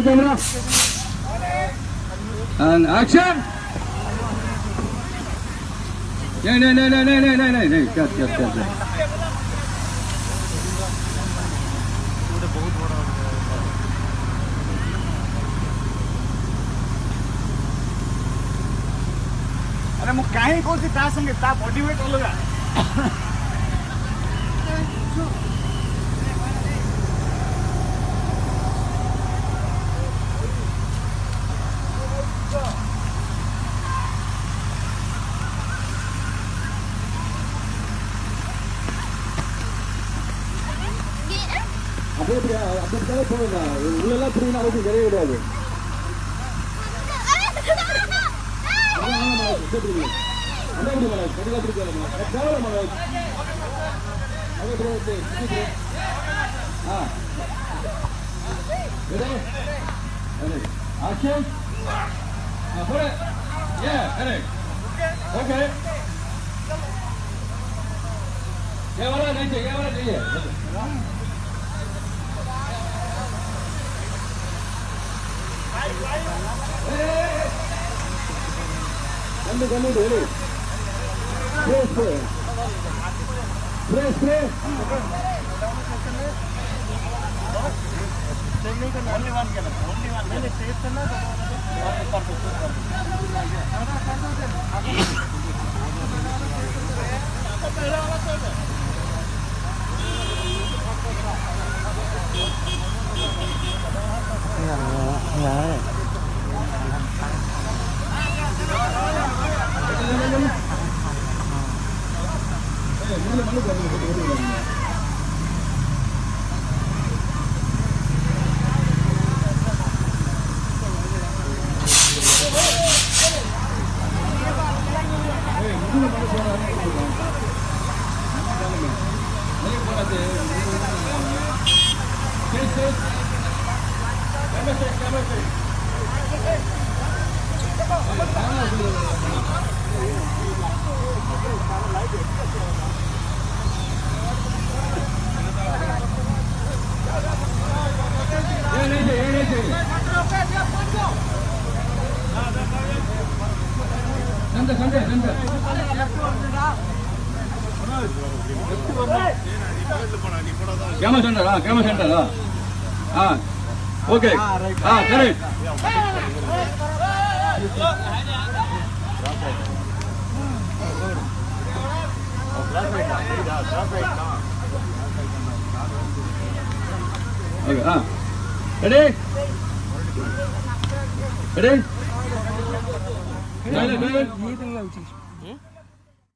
Camera. And action. No. Cut. अरे मु काहे कोसी ता संगे ता बॉडी वेट अलगा அப்படியே போடுங்க உள்ளெல்லாம் புரியுனா ஓகே கிடையவே கிடையாது Action. Put it. Yeah, correct. Okay. ये वाला नहीं चाहिए Come ready. Press. only one मैंने सेव करना Camera center. Okay. Correct. Okay. Ready? Ready?